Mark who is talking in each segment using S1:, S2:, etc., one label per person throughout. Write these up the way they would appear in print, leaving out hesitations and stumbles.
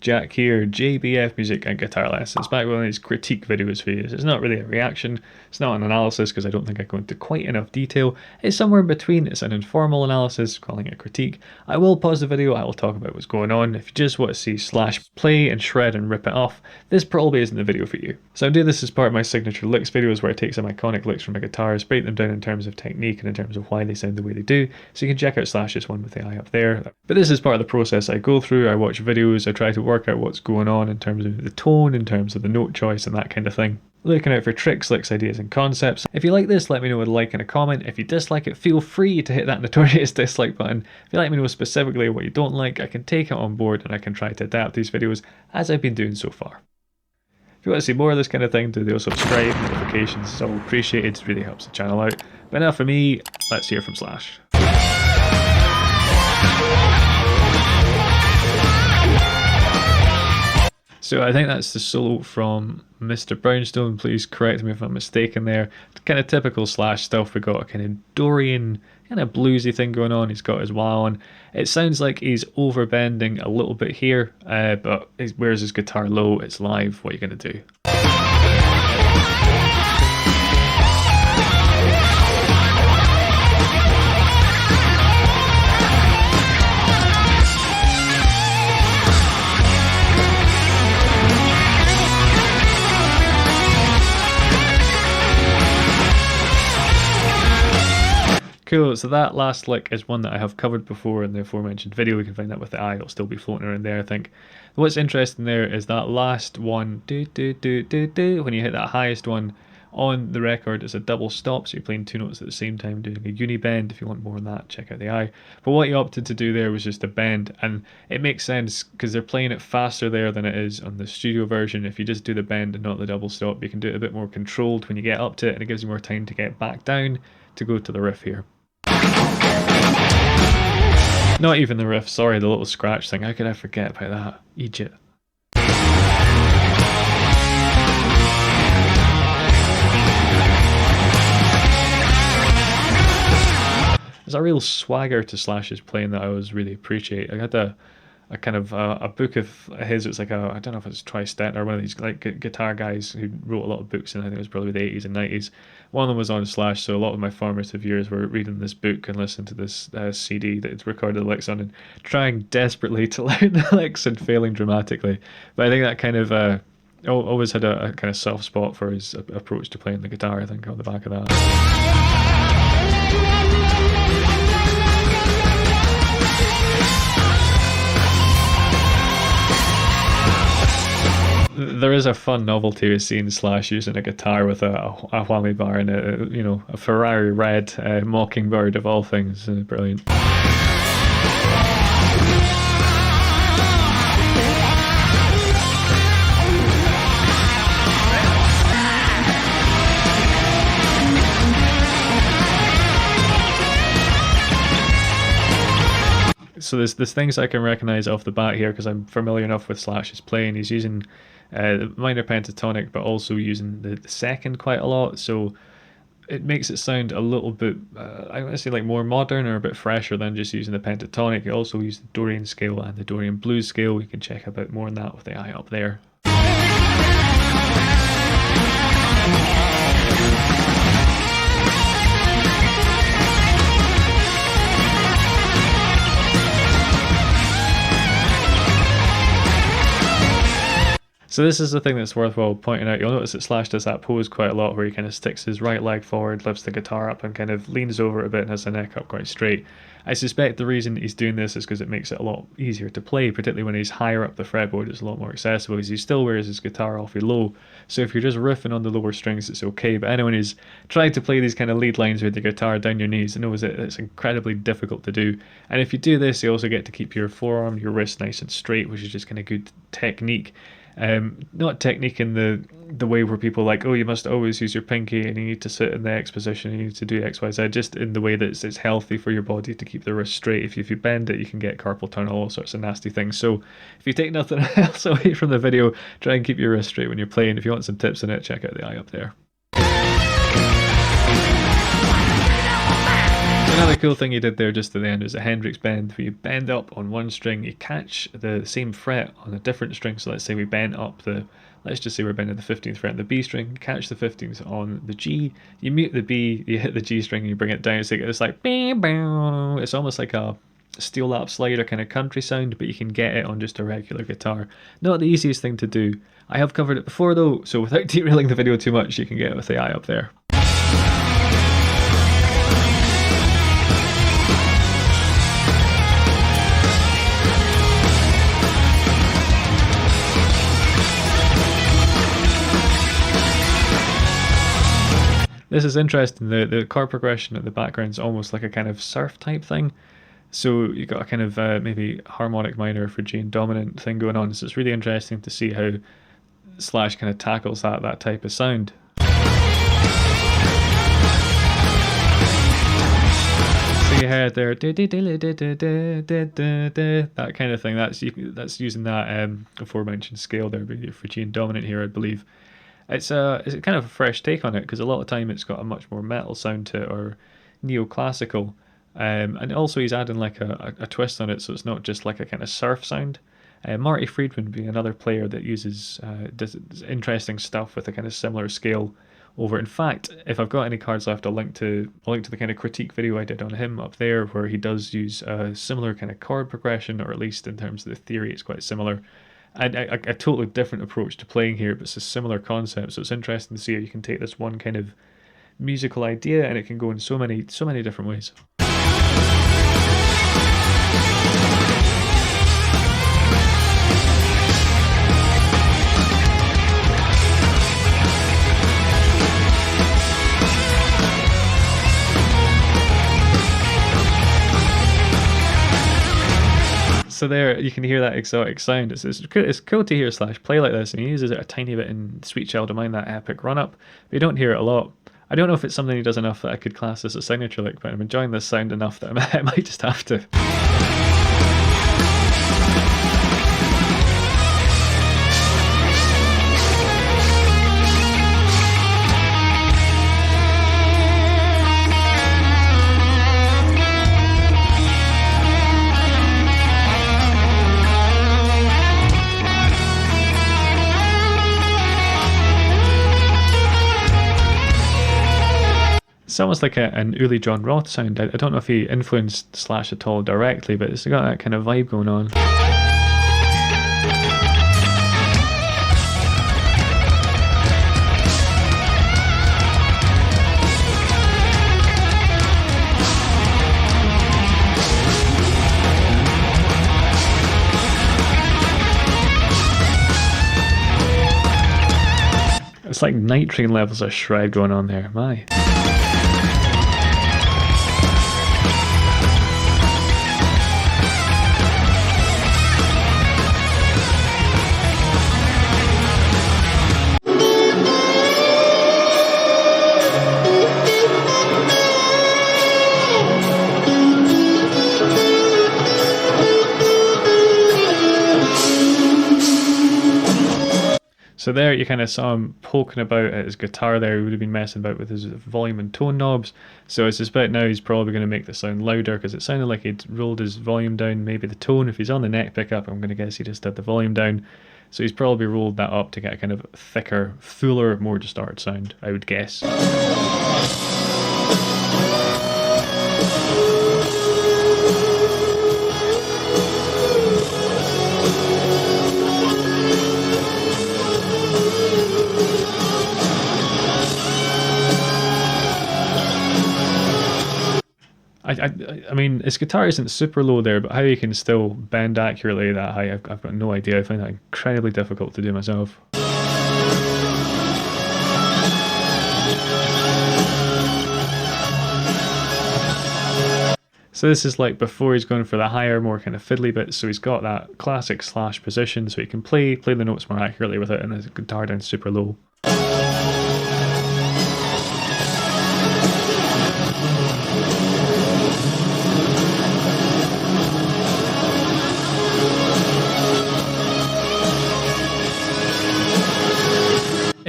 S1: Jack here, JBF Music and Guitar Lessons, back with one of these critique videos for you. It's not really a reaction, it's not an analysis because I don't think I go into quite enough detail. It's somewhere in between, it's an informal analysis, calling it a critique. I will pause the video, I will talk about what's going on. If you just want to see Slash play and shred and rip it off, this probably isn't the video for you. So I do this as part of my signature licks videos where I take some iconic licks from my guitars, break them down in terms of technique and in terms of why they sound the way they do, so you can check out Slash's one with the eye up there. But this is part of the process I go through. I watch videos, I try to work out what's going on in terms of the tone, in terms of the note choice and that kind of thing. Looking out for tricks, licks, ideas and concepts. If you like this, let me know with a like and a comment. If you dislike it, feel free to hit that notorious dislike button. If you let me know specifically what you don't like, I can take it on board and I can try to adapt these videos as I've been doing so far. If you want to see more of this kind of thing, do the subscribe, notifications, it's all appreciated, it really helps the channel out. But enough for me, let's hear from Slash. So I think that's the solo from Mr. Brownstone, please correct me if I'm mistaken there. Kind of typical Slash stuff, we got a kind of Dorian, kind of bluesy thing going on, he's got his wah on. It sounds like he's overbending a little bit here, but he wears his guitar low, it's live, what are you going to do? Cool, so that last lick is one that I have covered before in the aforementioned video. We can find that with the eye, it'll still be floating around there I think. What's interesting there is that last one, when you hit that highest one on the record, it's a double stop, so you're playing two notes at the same time doing a uni bend. If you want more on that, check out the eye. But what you opted to do there was just a bend, and it makes sense because they're playing it faster there than it is on the studio version. If you just do the bend and not the double stop, you can do it a bit more controlled when you get up to it, and it gives you more time to get back down to go to the riff here. Not even the riff, sorry, the little scratch thing. How could I forget about that? Egypt. There's a real swagger to Slash's playing that I always really appreciate. I had a kind of a book of his. It's like I don't know if it's Tristet or one of these like guitar guys who wrote a lot of books, and I think it was probably the 80s and 90s. One of them was on Slash, so a lot of my formative years were reading this book and listening to this CD that it's recorded the licks on and trying desperately to learn the licks and failing dramatically. But I think that kind of always had a kind of soft spot for his approach to playing the guitar, I think, on the back of that. There is a fun novelty with seeing Slash using a guitar with a whammy bar and a Ferrari red Mockingbird of all things. Brilliant. So there's things I can recognise off the bat here because I'm familiar enough with Slash's playing. He's using the minor pentatonic, but also using the second quite a lot. So it makes it sound a little bit, I want to say like more modern or a bit fresher than just using the pentatonic. You also use the Dorian scale and the Dorian blues scale. You can check a bit more on that with the eye up there. So this is the thing that's worthwhile pointing out. You'll notice that Slash does that pose quite a lot where he kind of sticks his right leg forward, lifts the guitar up and kind of leans over a bit and has the neck up quite straight. I suspect the reason he's doing this is because it makes it a lot easier to play, particularly when he's higher up the fretboard. It's a lot more accessible because he still wears his guitar awfully low. So if you're just riffing on the lower strings, it's okay. But anyone who's tried to play these kind of lead lines with the guitar down your knees knows that it's incredibly difficult to do. And if you do this, you also get to keep your forearm, your wrist nice and straight, which is just kind of good technique. Not technique in the way where people like, oh, you must always use your pinky and you need to sit in the X position, you need to do X, Y, Z, just in the way that it's healthy for your body to keep the wrist straight. If you bend it, you can get carpal tunnel, all sorts of nasty things. So if you take nothing else away from the video, try and keep your wrist straight when you're playing. If you want some tips on it, check out the eye up there. Another cool thing he did there just at the end is a Hendrix bend, where you bend up on one string, you catch the same fret on a different string. So let's say we bent up let's just say we're bending the 15th fret on the B string, catch the 15th on the G, you mute the B, you hit the G string and you bring it down, so it's like, it's almost like a steel lap slider kind of country sound, but you can get it on just a regular guitar. Not the easiest thing to do. I have covered it before though, so without derailing the video too much, you can get it with the eye up there. This is interesting, the chord progression at the background is almost like a kind of surf type thing. So you got a kind of maybe harmonic minor for G and dominant thing going on. So it's really interesting to see how Slash kind of tackles that type of sound. So you heard there, that kind of thing. That's using that aforementioned scale there for G and dominant here, I believe. It's kind of a fresh take on it, because a lot of time it's got a much more metal sound to it, or neoclassical, and also he's adding like a twist on it, so it's not just like a kind of surf sound. Marty Friedman being another player that does interesting stuff with a kind of similar scale over. In fact, if I've got any cards left, I'll link to the kind of critique video I did on him up there, where he does use a similar kind of chord progression, or at least in terms of the theory it's quite similar. And a totally different approach to playing here, but it's a similar concept. So it's interesting to see how you can take this one kind of musical idea and it can go in so many different ways. So there, you can hear that exotic sound. It's cool to hear Slash play like this, and he uses it a tiny bit in Sweet Child of Mine, that epic run-up, but you don't hear it a lot. I don't know if it's something he does enough that I could class as a signature lick, but I'm enjoying this sound enough that I might just have to. It's almost like an early John Roth sound. I don't know if he influenced Slash at all directly, but it's got that kind of vibe going on. It's like Night Train levels of shred going on there, my. So there you kind of saw him poking about at his guitar there. He would have been messing about with his volume and tone knobs. So I suspect now he's probably going to make the sound louder, because it sounded like he'd rolled his volume down, maybe the tone. If he's on the neck pickup, I'm going to guess he just had the volume down. So he's probably rolled that up to get a kind of thicker, fuller, more distorted sound, I would guess. I mean, his guitar isn't super low there, but how he can still bend accurately that high, I've got no idea. I find that incredibly difficult to do myself. So this is like before he's going for the higher, more kind of fiddly bit, so he's got that classic Slash position, so he can play the notes more accurately with it, and his guitar down super low.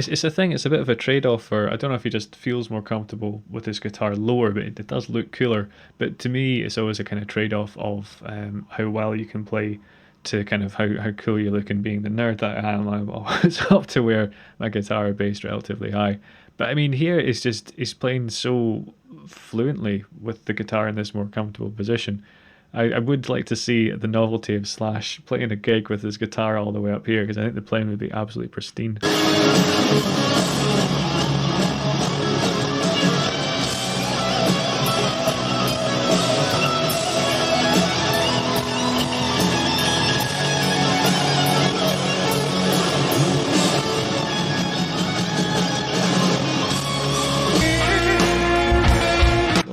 S1: It's a thing. It's a bit of a trade-off for. I don't know if he just feels more comfortable with his guitar lower, but it does look cooler. But to me, it's always a kind of trade-off of how well you can play to kind of how cool you look. And being the nerd that I am, I'm always up to wear my guitar based relatively high. But I mean, here it's just he's playing so fluently with the guitar in this more comfortable position. I would like to see the novelty of Slash playing a gig with his guitar all the way up here, because I think the playing would be absolutely pristine.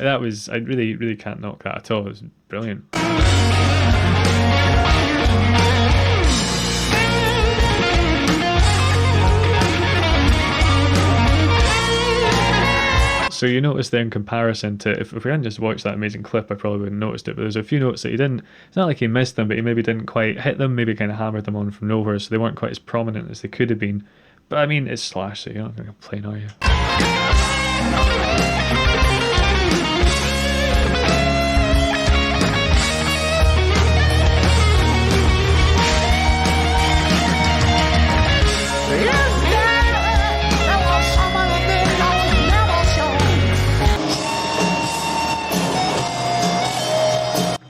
S1: That was, I really can't knock that at all. It was brilliant. So you notice there in comparison to, if we hadn't just watched that amazing clip, I probably wouldn't have noticed it, but there's a few notes that he didn't, it's not like he missed them, but he maybe didn't quite hit them, maybe kind of hammered them on from nowhere, so they weren't quite as prominent as they could have been. But I mean, it's Slash, so you're not going to complain, are you?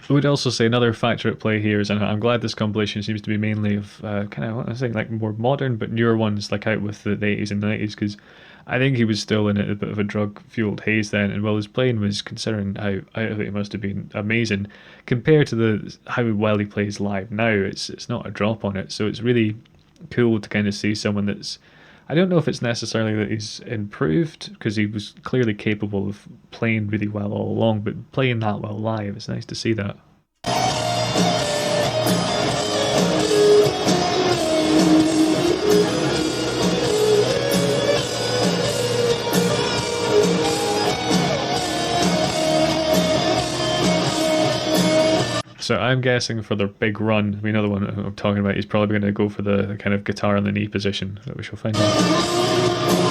S1: I would also say another factor at play here is, and I'm glad this compilation seems to be mainly of kind of, what I say, like more modern but newer ones, like out with the 80s and 90s, because I think he was still in a bit of a drug-fueled haze then, and while his playing was, considering how out of it he must have been, amazing, compared to how well he plays live now, it's not a drop on it, so it's really cool to kind of see someone that's, I don't know if it's necessarily that he's improved, because he was clearly capable of playing really well all along, but playing that well live, it's nice to see that. So I'm guessing for the big run, we know the one I'm talking about, he's probably going to go for the kind of guitar on the knee position, but we shall find out.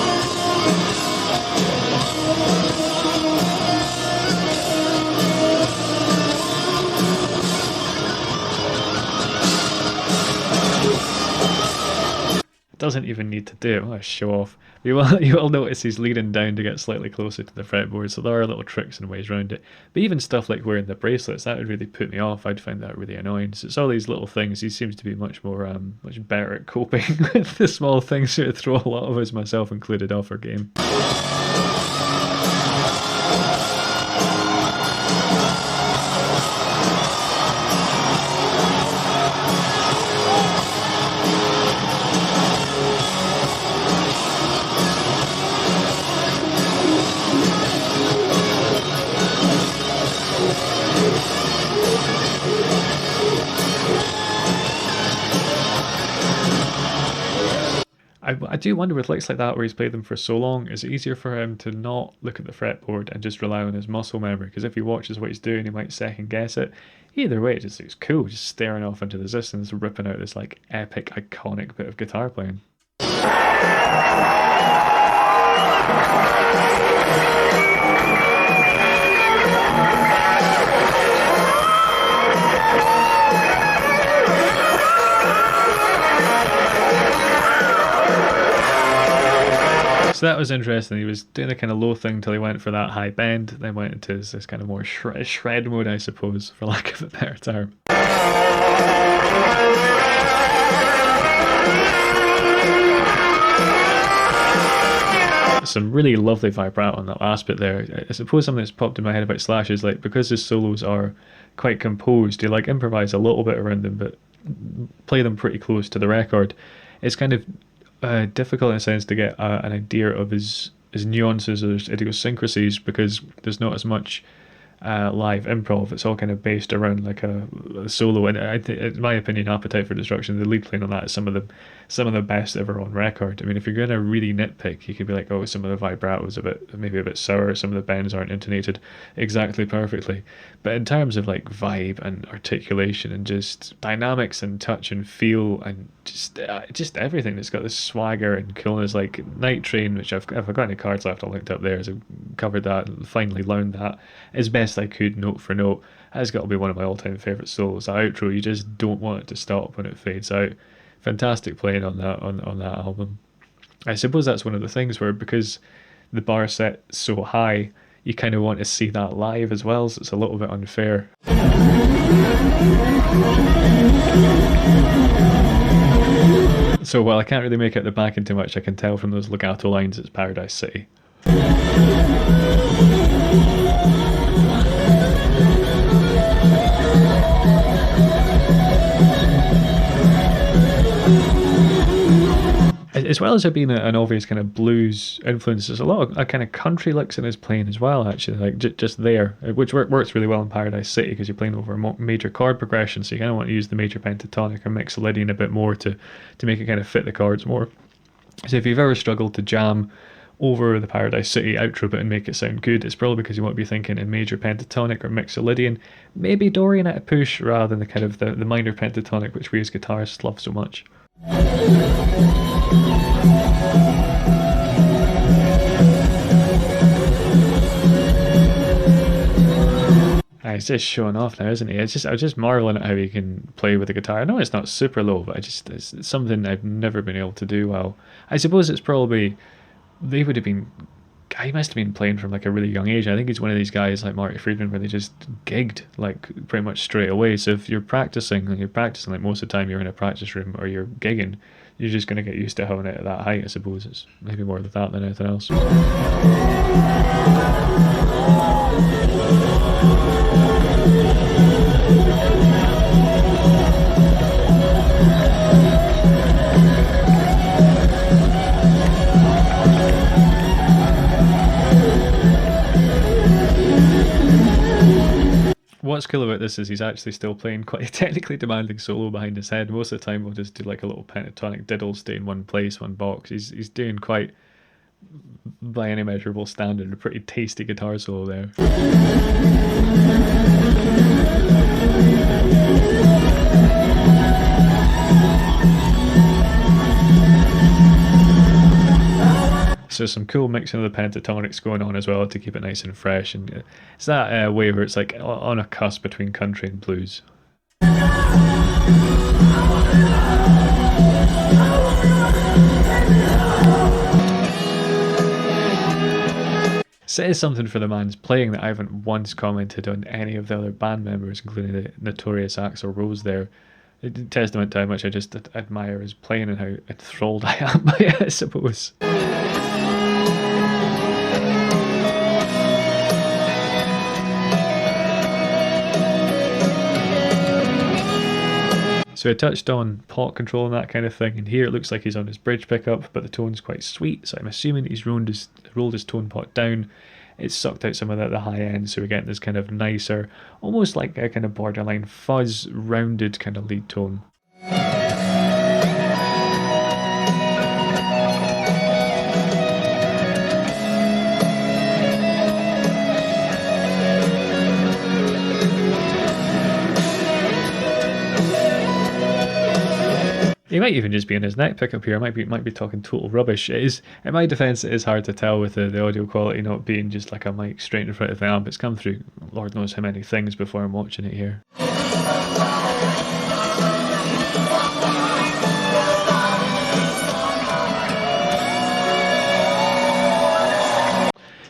S1: Doesn't even need to do it. What a show off. You will notice he's leaning down to get slightly closer to the fretboard, so there are little tricks and ways around it. But even stuff like wearing the bracelets, that would really put me off. I'd find that really annoying. So it's all these little things. He seems to be much better at coping with the small things that throw a lot of us, myself included, off our game. I do wonder with licks like that where he's played them for so long, is it easier for him to not look at the fretboard and just rely on his muscle memory? Because if he watches what he's doing, he might second guess it. Either way, it's cool, just staring off into the distance, ripping out this like epic, iconic bit of guitar playing. So that was interesting. He was doing a kind of low thing until he went for that high bend, then went into this kind of more shred mode, I suppose, for lack of a better term. Some really lovely vibrato on that last bit there. I suppose something that's popped in my head about Slash is like, because his solos are quite composed, he like improvise a little bit around them, but play them pretty close to the record. It's kind of difficult in a sense to get an idea of his nuances or his idiosyncrasies, because there's not as much live improv. It's all kind of based around like a solo, and in my opinion, Appetite for Destruction, the lead playing on that is some of the best ever on record. I mean, if you're going to really nitpick, you could be like, oh, some of the vibrato is maybe a bit sour, some of the bends aren't intonated exactly perfectly. But in terms of like vibe and articulation and just dynamics and touch and feel and just everything, it's got this swagger and coolness. Like Night Train, which if I've got any cards left, I'll link up there as I've covered that and finally learned that as best I could, note for note. Has got to be one of my all-time favourite solos. That outro, you just don't want it to stop when it fades out. Fantastic playing on that album. I suppose that's one of the things where, because the bar set so high, you kind of want to see that live as well, so it's a little bit unfair. So while I can't really make out the backing too much, I can tell from those legato lines it's Paradise City. As well as it being an obvious kind of blues influence, there's a lot of kind of country licks in his playing as well, actually, like just there, which works really well in Paradise City because you're playing over a major chord progression, so you kind of want to use the major pentatonic or mixolydian a bit more to make it kind of fit the chords more. So if you've ever struggled to jam over the Paradise City outro bit and make it sound good, it's probably because you want to be thinking in major pentatonic or mixolydian, maybe Dorian at a push rather than the kind of the minor pentatonic, which we as guitarists love so much. He's just showing off now, isn't he? I was just marveling at how he can play with the guitar. I know it's not super low, but it's something I've never been able to do well. I suppose it's probably, he must have been playing from like a really young age. I think he's one of these guys like Marty Friedman where they just gigged like pretty much straight away. So if you're practicing like most of the time you're in a practice room or you're gigging, you're just going to get used to having it at that height. I suppose it's maybe more of that than anything else. What's cool about this is he's actually still playing quite a technically demanding solo behind his head. Most of the time we'll just do like a little pentatonic diddle, stay in one place, one box. He's doing quite, by any measurable standard, a pretty tasty guitar solo there. So some cool mixing of the pentatonics going on as well to keep it nice and fresh, and it's that way where it's like on a cusp between country and blues. Says something for the man's playing that I haven't once commented on any of the other band members, including the notorious Axl Rose there. A testament to how much I just admire his playing and how enthralled I am by it, I suppose. So I touched on pot control and that kind of thing, and here it looks like he's on his bridge pickup, but the tone's quite sweet, so I'm assuming he's rolled his tone pot down. It's sucked out some of the high end, so we're getting this kind of nicer, almost like a kind of borderline fuzz, rounded kind of lead tone. He might even just be in his neck pickup here. I might be talking total rubbish. It is, in my defence, it is hard to tell with the audio quality not being just like a mic straight in front of the amp. It's come through Lord knows how many things before I'm watching it here.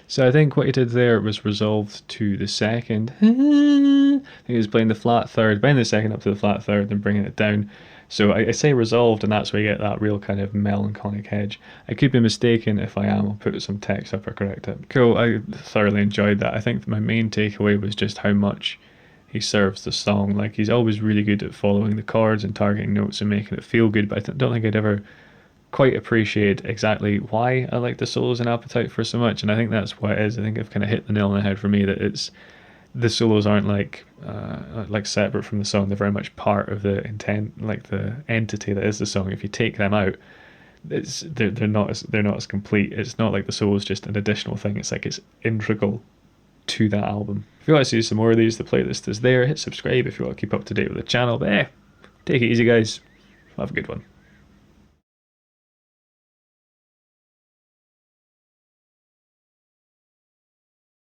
S1: So I think what he did there was resolved to the second. I think he was playing the flat third, bending the second up to the flat third and bringing it down. So I say resolved, and that's where you get that real kind of melancholic edge. I could be mistaken. If I am, I'll put some text up or correct it. Cool, I thoroughly enjoyed that. I think my main takeaway was just how much he serves the song. Like, he's always really good at following the chords and targeting notes and making it feel good, but I don't think I'd ever quite appreciate exactly why I like the solos and Appetite for so much, and I think that's what it is. I think I've kind of hit the nail on the head for me, that it's the solos aren't like separate from the song. They're very much part of the intent, like the entity that is the song. If you take them out, they're not as complete. It's not like the solo is just an additional thing. It's like it's integral to that album. If you want to see some more of these, the playlist is there. Hit subscribe if you want to keep up to date with the channel. But take it easy, guys. Have a good one.